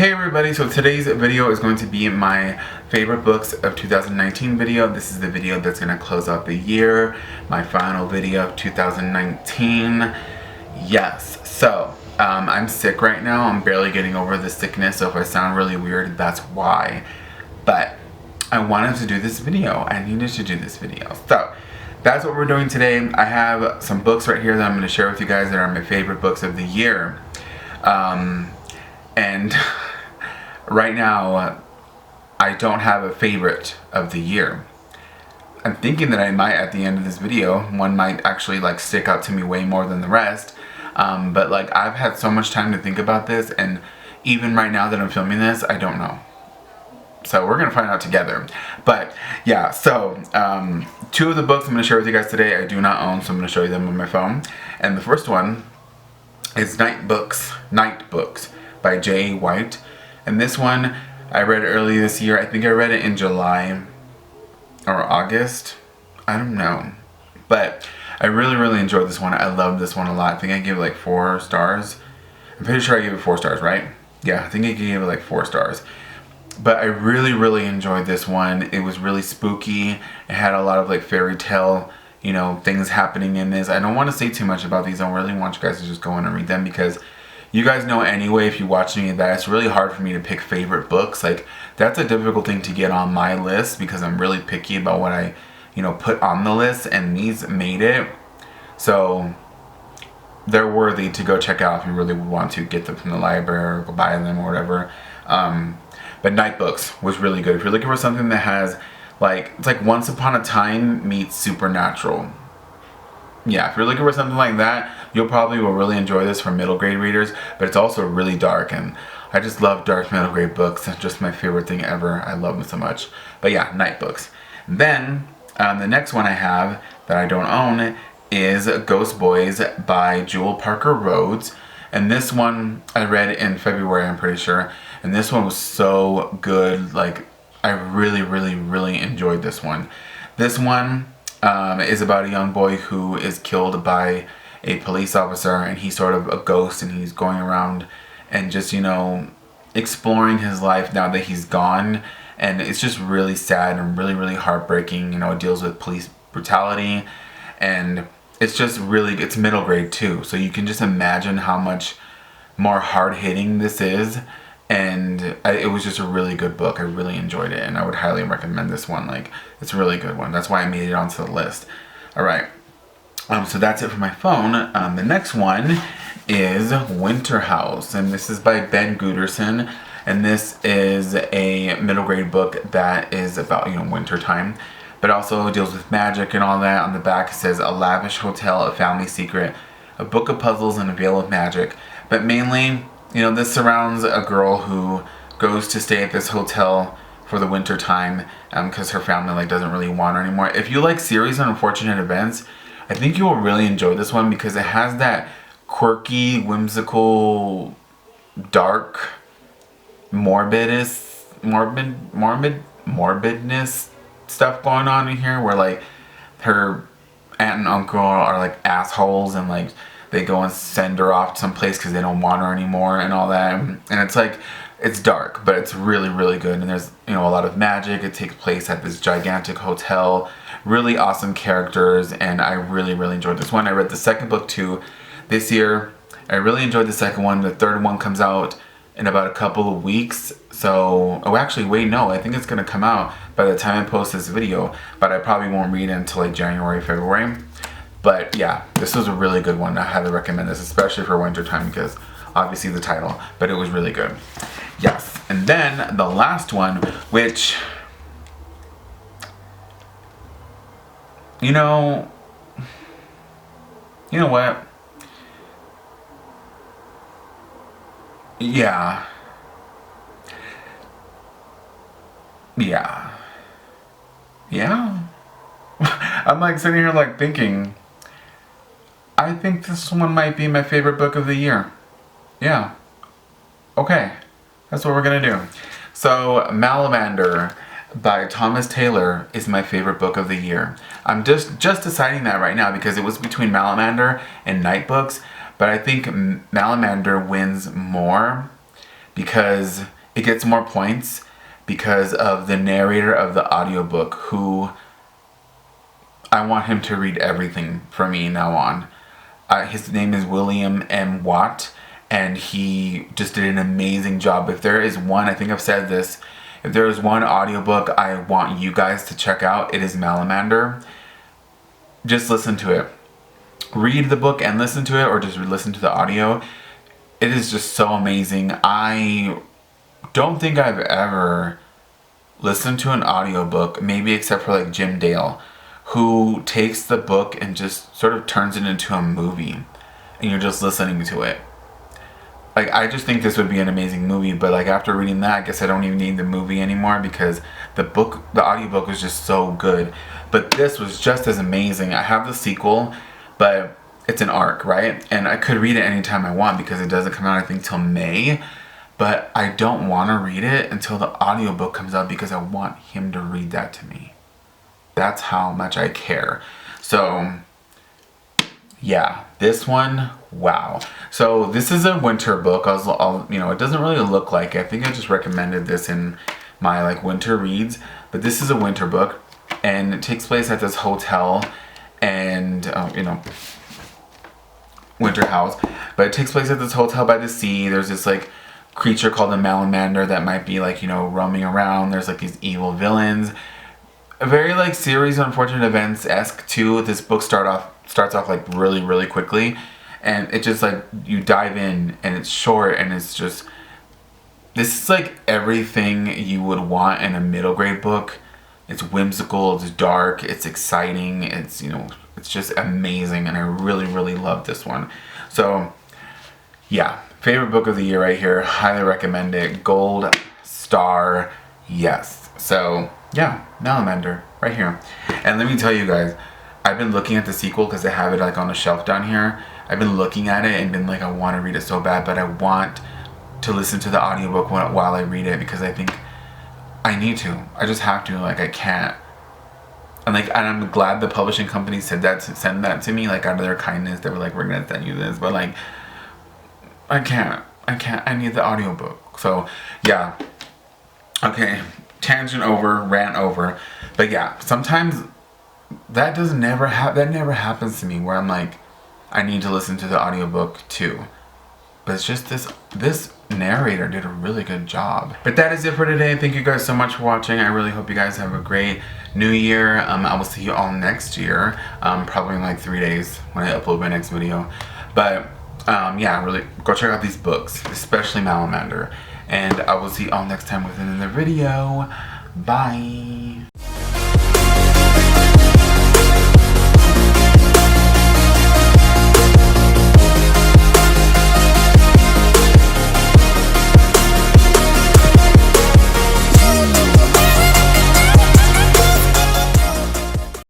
Hey everybody, so today's video is going to be my favorite books of 2019 video. This is the video that's going to close out the year, my final video of 2019. Yes, so I'm sick right now. I'm barely getting over the sickness, so if I sound really weird, that's why. But I wanted to do this video. I needed to do this video. So that's what we're doing today. I have some books right here that I'm going to share with you guys that are my favorite books of the year. And right now, I don't have a favorite of the year. I'm thinking that I might at the end of this video. One might actually like stick out to me way more than the rest. But like I've had so much time to think about this, and even right now that I'm filming this, I don't know. So we're gonna find out together. But yeah, so two of the books I'm gonna share with you guys today I do not own, so I'm gonna show you them on my phone. And the first one is Night Books by J. White. And this one I read early this year. I think I read it in July or August. I don't know. But I really enjoyed this one. I love this one a lot. I think I gave it like 4 stars. I'm pretty sure I gave it 4 stars, right? Yeah, I think I gave it like 4 stars. But I really enjoyed this one. It was really spooky. It had a lot of like fairy tale, you know, things happening in this. I don't want to say too much about these. I really want you guys to just go in and read them, because you guys know anyway, if you watch any of that, it's really hard for me to pick favorite books. Like, that's a difficult thing to get on my list, because I'm really picky about what I, you know, put on the list, and these made it. So they're worthy to go check out if you really want to get them from the library or go buy them or whatever. But Night Books was really good. If you're looking for something that has, like, it's like Once Upon a Time meets Supernatural. Yeah, if you're looking for something like that, you'll probably will really enjoy this for middle grade readers. But it's also really dark, and I just love dark middle grade books. It's just my favorite thing ever. I love them so much. But yeah, Night Books. Then the next one I have that I don't own is Ghost Boys by Jewel Parker Rhodes. And this one I read in February, I'm pretty sure. And this one was so good. Like, I really enjoyed this one. This one is about a young boy who is killed by a police officer, and he's sort of a ghost, and he's going around and just, you know, exploring his life now that he's gone. And it's just really sad and really heartbreaking. You know, it deals with police brutality, and it's just really, it's middle grade too, so you can just imagine how much more hard-hitting this is. And it was just a really good book. I really enjoyed it, and I would highly recommend this one. Like, it's a really good one. That's why I made it onto the list. Alright, so that's it for my phone. The next one is Winter House, and this is by Ben Gooderson. And this is a middle grade book that is about, you know, winter time, but also deals with magic and all that. On the back it says, a lavish hotel, a family secret, a book of puzzles, and a veil of magic. But mainly, you know, this surrounds a girl who goes to stay at this hotel for the winter time because her family like doesn't really want her anymore. If you like series on unfortunate events, I think you will really enjoy this one, because it has that quirky, whimsical, dark, morbidness stuff going on in here, where like her aunt and uncle are like assholes, and like they go and send her off someplace because they don't want her anymore and all that. And it's like, it's dark, but it's really good. And there's, you know, a lot of magic. It takes place at this gigantic hotel. Really awesome characters, and I really enjoyed this one. I read the second book too this year. I really enjoyed the second one. The third one comes out in about a couple of weeks. So, oh actually, wait, no, I think it's gonna come out by the time I post this video, but I probably won't read it until like January, February. But yeah, this was a really good one. I highly recommend this, especially for winter time, because obviously the title, but it was really good. Yes, and then the last one, which, you know what? Yeah. I'm like sitting here like thinking, I think this one might be my favorite book of the year. Yeah. Okay. That's what we're gonna do. So, Malin Er by Thomas Taylor is my favorite book of the year. I'm just deciding that right now, because it was between Malin Er and Night Books, but I think Malin Er wins more because it gets more points because of the narrator of the audiobook, who I want him to read everything for me now on. His name is William M. Watt, and he just did an amazing job. If there is one, I think I've said this, if there is one audiobook I want you guys to check out, it is Malin Er. Just listen to it. Read the book and listen to it, or just listen to the audio. It is just so amazing. I don't think I've ever listened to an audiobook, maybe except for like Jim Dale, who takes the book and just sort of turns it into a movie, and you're just listening to it. Like, I just think this would be an amazing movie, but like after reading that, I guess I don't even need the movie anymore, because the audiobook was just so good. But this was just as amazing. I have the sequel, but it's an arc, right? And I could read it anytime I want, because it doesn't come out, I think, till May. But I don't want to read it until the audiobook comes out, because I want him to read that to me. That's how much I care. So yeah, this one, wow. So this is a winter book. You know, it doesn't really look like it. I think I just recommended this in my like winter reads, but this is a winter book, and it takes place at this hotel, and you know, winter house. But it takes place at this hotel by the sea. There's this like creature called the Malin Er that might be like, you know, roaming around. There's like these evil villains. A very like series of unfortunate events-esque too. This book starts off like really quickly, and it just like, you dive in, and it's short, and it's just, this is like everything you would want in a middle grade book. It's whimsical, it's dark, it's exciting, it's, you know, it's just amazing, and I really love this one. So yeah, favorite book of the year right here. Highly recommend it. Gold star, yes. So yeah, Malin Er right here. And let me tell you guys, I've been looking at the sequel because I have it like on a shelf down here. I've been looking at it and been like, I want to read it so bad, but I want to listen to the audiobook while I read it, because I think I need to. I just have to. Like, I can't. And like, and I'm glad the publishing company said that, to send that to me, like out of their kindness. They were like, we're gonna send you this, but like, I can't. I need the audiobook. So yeah. Okay. Tangent over, rant over. But yeah, sometimes that never happens to me, where I'm like, I need to listen to the audiobook too. But it's just this narrator did a really good job. But that is it for today. Thank you guys so much for watching. I really hope you guys have a great new year. I will see you all next year, probably in like 3 days when I upload my next video. But yeah, really go check out these books, especially Malin Er. And I will see you all next time with another video. Bye.